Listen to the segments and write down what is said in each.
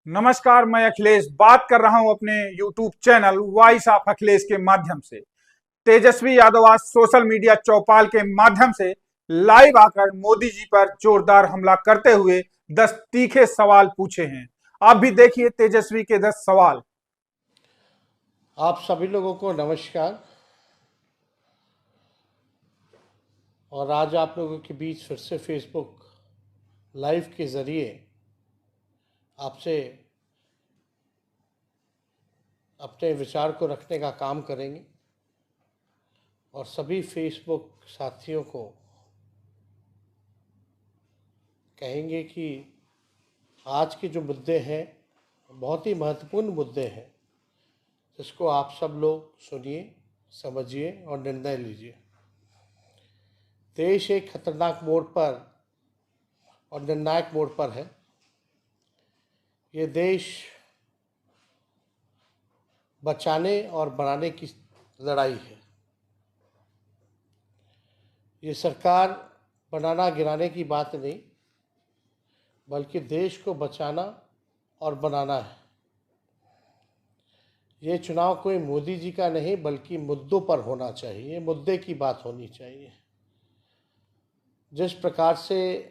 नमस्कार, मैं अखिलेश बात कर रहा हूं अपने YouTube channel voice of Akhilesh के माध्यम से। तेजस्वी यादव आज सोशल मीडिया चौपाल के माध्यम से लाइव आकर मोदी जी पर जोरदार हमला करते हुए 10 तीखे सवाल पूछे हैं। आप भी देखिए तेजस्वी के 10 सवाल। आप सभी लोगों को नमस्कार। और आज आप लोगों के बीच फिर से फेसबुक लाइव के ज़रिए आपसे अपने विचार को रखने का काम करेंगे और सभी फेसबुक साथियों को कहेंगे कि आज के जो मुद्दे हैं बहुत ही महत्वपूर्ण मुद्दे हैं, जिसको आप सब लोग सुनिए, समझिए और निर्णय लीजिए। देश एक खतरनाक मोड़ पर और निर्णायक मोड़ पर है। ये देश बचाने और बनाने की लड़ाई है। ये सरकार बनाना गिराने की बात नहीं, बल्कि देश को बचाना और बनाना है। ये चुनाव कोई मोदी जी का नहीं, बल्कि मुद्दों पर होना चाहिए, मुद्दे की बात होनी चाहिए। जिस प्रकार से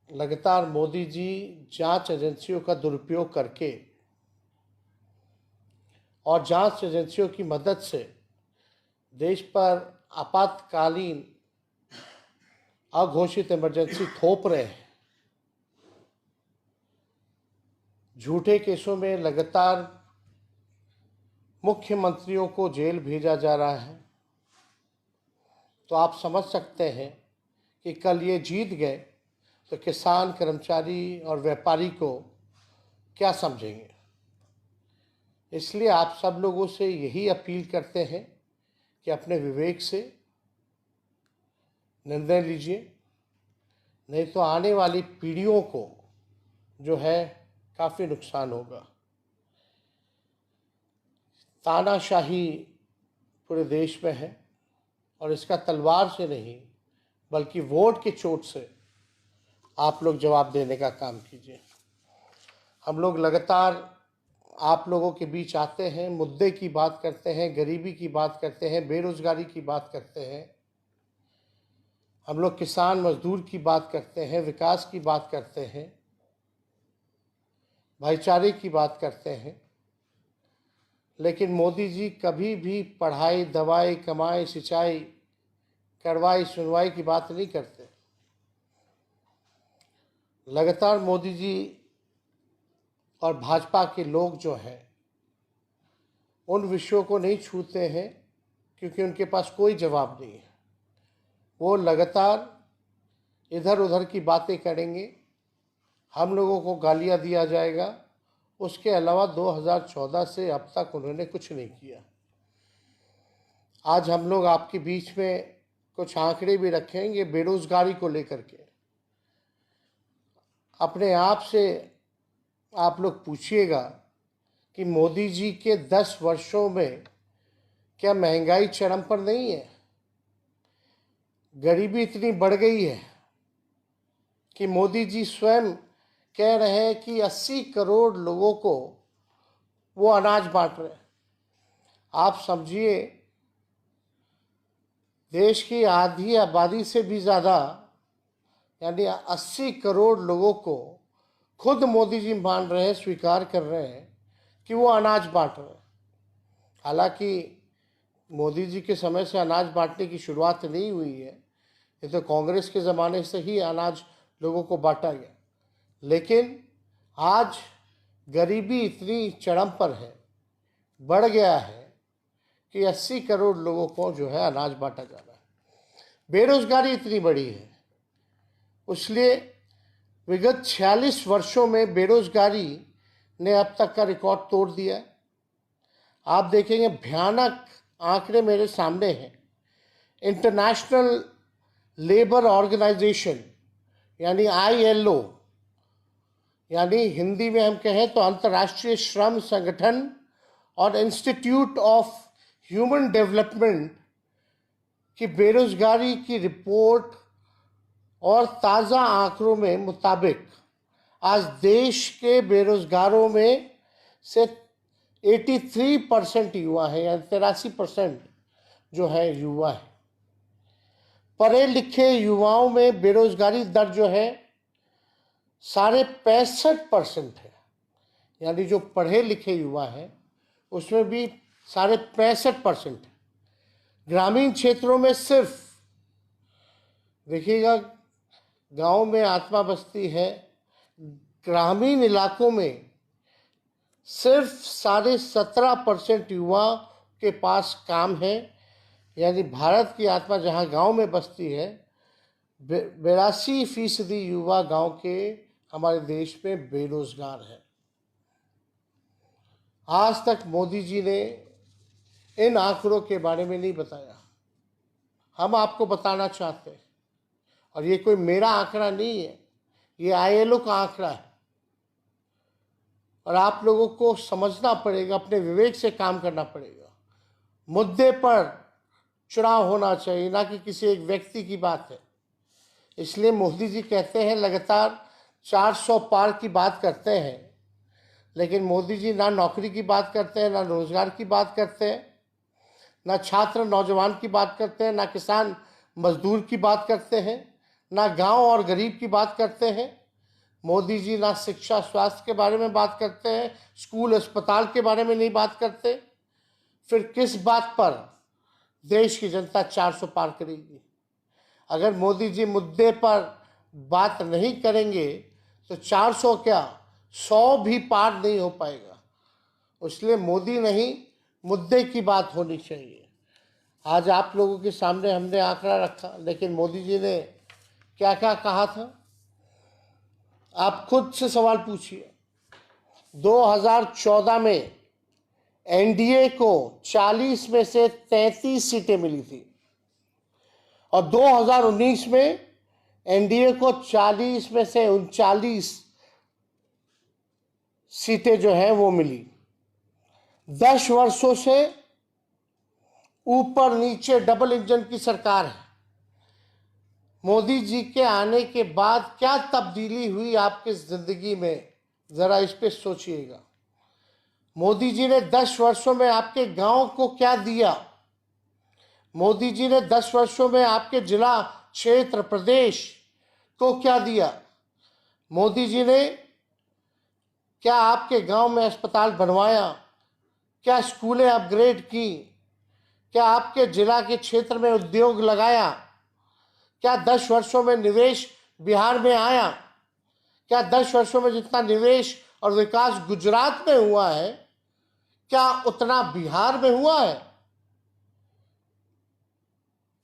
लगातार मोदी जी जांच एजेंसियों का दुरुपयोग करके और जांच एजेंसियों की मदद से देश पर आपातकालीन अघोषित इमरजेंसी थोप रहे हैं, झूठे केसों में लगातार मुख्यमंत्रियों को जेल भेजा जा रहा है, तो आप समझ सकते हैं कि कल ये जीत गए तो किसान, कर्मचारी और व्यापारी को क्या समझेंगे। इसलिए आप सब लोगों से यही अपील करते हैं कि अपने विवेक से निर्णय लीजिए, नहीं तो आने वाली पीढ़ियों को जो है काफ़ी नुकसान होगा। तानाशाही पूरे देश में है और इसका तलवार से नहीं, बल्कि वोट की चोट से आप लोग जवाब देने का काम कीजिए। हम लोग लगातार आप लोगों के बीच आते हैं, मुद्दे की बात करते हैं, गरीबी की बात करते हैं, बेरोजगारी की बात करते हैं, हम लोग किसान मजदूर की बात करते हैं, विकास की बात करते हैं, भाईचारे की बात करते हैं। लेकिन मोदी जी कभी भी पढ़ाई, दवाई, कमाई, सिंचाई, करवाई, सुनवाई की बात नहीं करते। लगातार मोदी जी और भाजपा के लोग जो हैं उन विषयों को नहीं छूते हैं, क्योंकि उनके पास कोई जवाब नहीं है। वो लगातार इधर उधर की बातें करेंगे, हम लोगों को गालियां दिया जाएगा। उसके अलावा 2014 से अब तक उन्होंने कुछ नहीं किया। आज हम लोग आपके बीच में कुछ आंकड़े भी रखेंगे बेरोजगारी को लेकर के। अपने आप से आप लोग पूछिएगा कि मोदी जी के 10 वर्षों में क्या महंगाई चरम पर नहीं है? गरीबी इतनी बढ़ गई है कि मोदी जी स्वयं कह रहे हैं कि 80 करोड़ लोगों को वो अनाज बांट रहे हैं। आप समझिए, देश की आधी आबादी से भी ज़्यादा यानी 80 करोड़ लोगों को खुद मोदी जी मान रहे हैं, स्वीकार कर रहे हैं कि वो अनाज बांट रहे हैं। हालांकि मोदी जी के समय से अनाज बांटने की शुरुआत नहीं हुई है, ये तो कांग्रेस के ज़माने से ही अनाज लोगों को बांटा गया। लेकिन आज गरीबी इतनी चरम पर है, बढ़ गया है कि 80 करोड़ लोगों को जो है अनाज बांटा जा रहा है। बेरोजगारी इतनी बड़ी है, इसलिए विगत 46 वर्षों में बेरोजगारी ने अब तक का रिकॉर्ड तोड़ दिया है। आप देखेंगे, भयानक आंकड़े मेरे सामने हैं। इंटरनेशनल लेबर ऑर्गेनाइजेशन यानी ILO, यानी हिंदी में हम कहें तो अंतर्राष्ट्रीय श्रम संगठन और इंस्टीट्यूट ऑफ ह्यूमन डेवलपमेंट की बेरोजगारी की रिपोर्ट और ताज़ा आंकड़ों में मुताबिक आज देश के बेरोजगारों में से 83% युवा है, या 83% जो है युवा है। पढ़े लिखे युवाओं में बेरोजगारी दर जो है 65.5% है, यानी जो पढ़े लिखे युवा है उसमें भी 65.5% है। ग्रामीण क्षेत्रों में सिर्फ, देखिएगा, गांव में आत्मा बस्ती है, ग्रामीण इलाकों में सिर्फ 17.5% युवा के पास काम है। यानी भारत की आत्मा जहां गांव में बसती है, 82% युवा गांव के हमारे देश में बेरोजगार है। आज तक मोदी जी ने इन आंकड़ों के बारे में नहीं बताया। हम आपको बताना चाहते हैं, और ये कोई मेरा आंकड़ा नहीं है, ये ILO का आंकड़ा है। और आप लोगों को समझना पड़ेगा, अपने विवेक से काम करना पड़ेगा। मुद्दे पर चुनाव होना चाहिए, ना कि किसी एक व्यक्ति की बात है। इसलिए मोदी जी कहते हैं, लगातार 400 पार की बात करते हैं, लेकिन मोदी जी ना नौकरी की बात करते हैं, ना रोजगार की बात करते हैं, ना छात्र नौजवान की बात करते हैं, ना किसान मजदूर की बात करते हैं, ना गांव और गरीब की बात करते हैं। मोदी जी ना शिक्षा स्वास्थ्य के बारे में बात करते हैं, स्कूल अस्पताल के बारे में नहीं बात करते। फिर किस बात पर देश की जनता 400 पार करेगी? अगर मोदी जी मुद्दे पर बात नहीं करेंगे तो 400 क्या, 100 भी पार नहीं हो पाएगा। इसलिए मोदी नहीं, मुद्दे की बात होनी चाहिए। आज आप लोगों के सामने हमने आंकड़ा रखा, लेकिन मोदी जी ने क्या क्या कहा था, आप खुद से सवाल पूछिए। 2014 में NDA को 40 में से 33 सीटें मिली थी, और 2019 में NDA को 40 में से 39 सीटें जो हैं वो मिली। 10 वर्षों से ऊपर नीचे डबल इंजन की सरकार है। मोदी जी के आने के बाद क्या तब्दीली हुई आपकी जिंदगी में, जरा इस पे सोचिएगा। मोदी जी ने 10 वर्षों में आपके गांव को क्या दिया? मोदी जी ने 10 वर्षों में आपके जिला, क्षेत्र, प्रदेश को क्या दिया? मोदी जी ने क्या आपके गांव में अस्पताल बनवाया? क्या स्कूलें अपग्रेड की? क्या आपके जिला के क्षेत्र में उद्योग लगाया? क्या 10 वर्षों में निवेश बिहार में आया? क्या 10 वर्षों में जितना निवेश और विकास गुजरात में हुआ है, क्या उतना बिहार में हुआ है?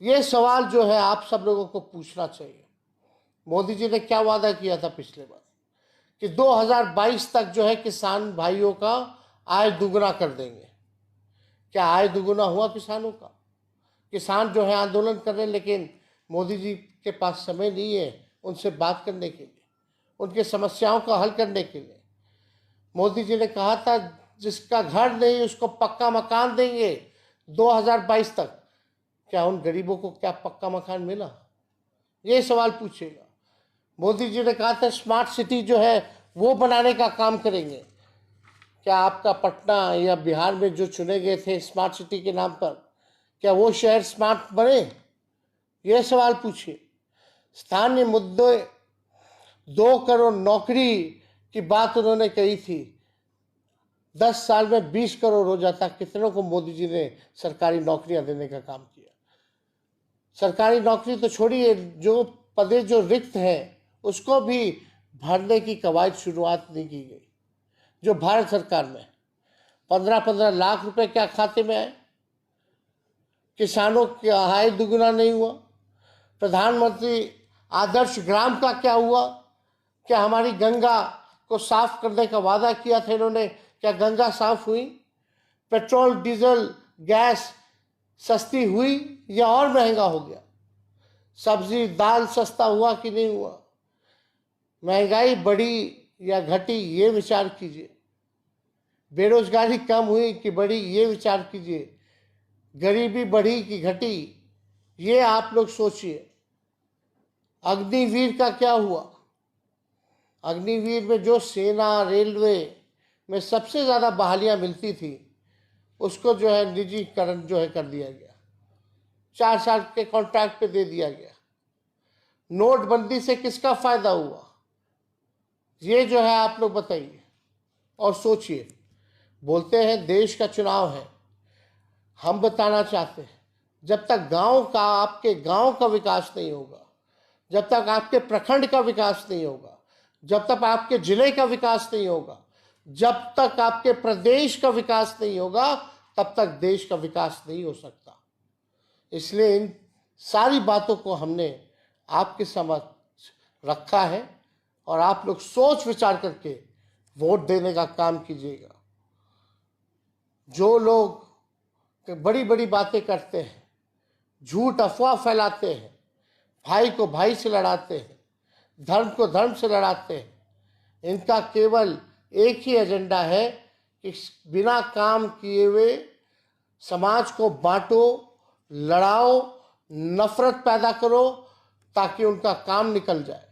ये सवाल जो है आप सब लोगों को पूछना चाहिए। मोदी जी ने क्या वादा किया था पिछले बार कि 2022 तक जो है किसान भाइयों का आय दुगना कर देंगे। क्या आय दुगना हुआ किसानों का? किसान जो है आंदोलन कर रहे हैं, लेकिन मोदी जी के पास समय नहीं है उनसे बात करने के लिए, उनके समस्याओं का हल करने के लिए। मोदी जी ने कहा था जिसका घर नहीं उसको पक्का मकान देंगे 2022 तक। क्या उन गरीबों को क्या पक्का मकान मिला? ये सवाल पूछेगा। मोदी जी ने कहा था स्मार्ट सिटी जो है वो बनाने का काम करेंगे। क्या आपका पटना या बिहार में जो चुने गए थे स्मार्ट सिटी के नाम पर, क्या वो शहर स्मार्ट बने? ये सवाल पूछिए। स्थानीय मुद्दे, 2 करोड़ नौकरी की बात उन्होंने कही थी, 10 साल में 20 करोड़ हो जाता। कितनों को मोदी जी ने सरकारी नौकरियां देने का काम किया? सरकारी नौकरी तो छोड़िए, जो पदे जो रिक्त हैं उसको भी भरने की कवायद शुरुआत नहीं की गई। जो भारत सरकार में 15-15 लाख रुपए क्या खाते में आए? किसानों की आय दुगुना नहीं हुआ। प्रधानमंत्री आदर्श ग्राम का क्या हुआ? क्या हमारी गंगा को साफ करने का वादा किया था इन्होंने, क्या गंगा साफ हुई? पेट्रोल, डीजल, गैस सस्ती हुई या और महंगा हो गया? सब्जी दाल सस्ता हुआ कि नहीं हुआ? महंगाई बढ़ी या घटी, ये विचार कीजिए। बेरोजगारी कम हुई कि बढ़ी, ये विचार कीजिए। गरीबी बढ़ी कि घटी, ये आप लोग सोचिए। अग्निवीर का क्या हुआ? अग्निवीर में जो सेना रेलवे में सबसे ज़्यादा बहालियां मिलती थी उसको जो है निजीकरण जो है कर दिया गया, 4 साल के कॉन्ट्रैक्ट पे दे दिया गया। नोटबंदी से किसका फायदा हुआ, ये जो है आप लोग बताइए और सोचिए। बोलते हैं देश का चुनाव है, हम बताना चाहते हैं जब तक गांव का, आपके गांव का विकास नहीं होगा, जब तक आपके प्रखंड का विकास नहीं होगा, जब तक आपके जिले का विकास नहीं होगा, जब तक आपके प्रदेश का विकास नहीं होगा, तब तक देश का विकास नहीं हो सकता। इसलिए इन सारी बातों को हमने आपके समक्ष रखा है और आप लोग सोच विचार करके वोट देने का काम कीजिएगा। जो लोग बड़ी बड़ी बातें करते हैं, झूठ अफवाह फैलाते हैं, भाई को भाई से लड़ाते हैं, धर्म को धर्म से लड़ाते हैं, इनका केवल एक ही एजेंडा है कि बिना काम किए हुए समाज को बांटो, लड़ाओ, नफरत पैदा करो ताकि उनका काम निकल जाए।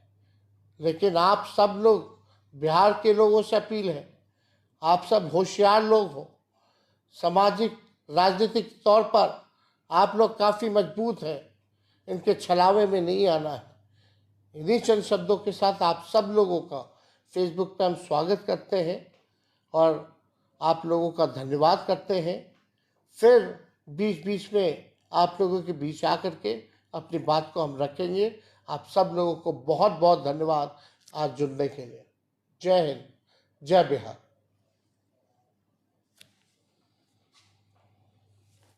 लेकिन आप सब लोग, बिहार के लोगों से अपील है, आप सब होशियार लोग हो, सामाजिक राजनीतिक तौर पर आप लोग काफ़ी मजबूत हैं, इनके छलावे में नहीं आना है। इन्हीं चंद शब्दों के साथ आप सब लोगों का फेसबुक पर हम स्वागत करते हैं और आप लोगों का धन्यवाद करते हैं। फिर बीच बीच में आप लोगों के बीच आकर के अपनी बात को हम रखेंगे। आप सब लोगों को बहुत बहुत धन्यवाद आज जुड़ने के लिए। जय हिंद, जय बिहार।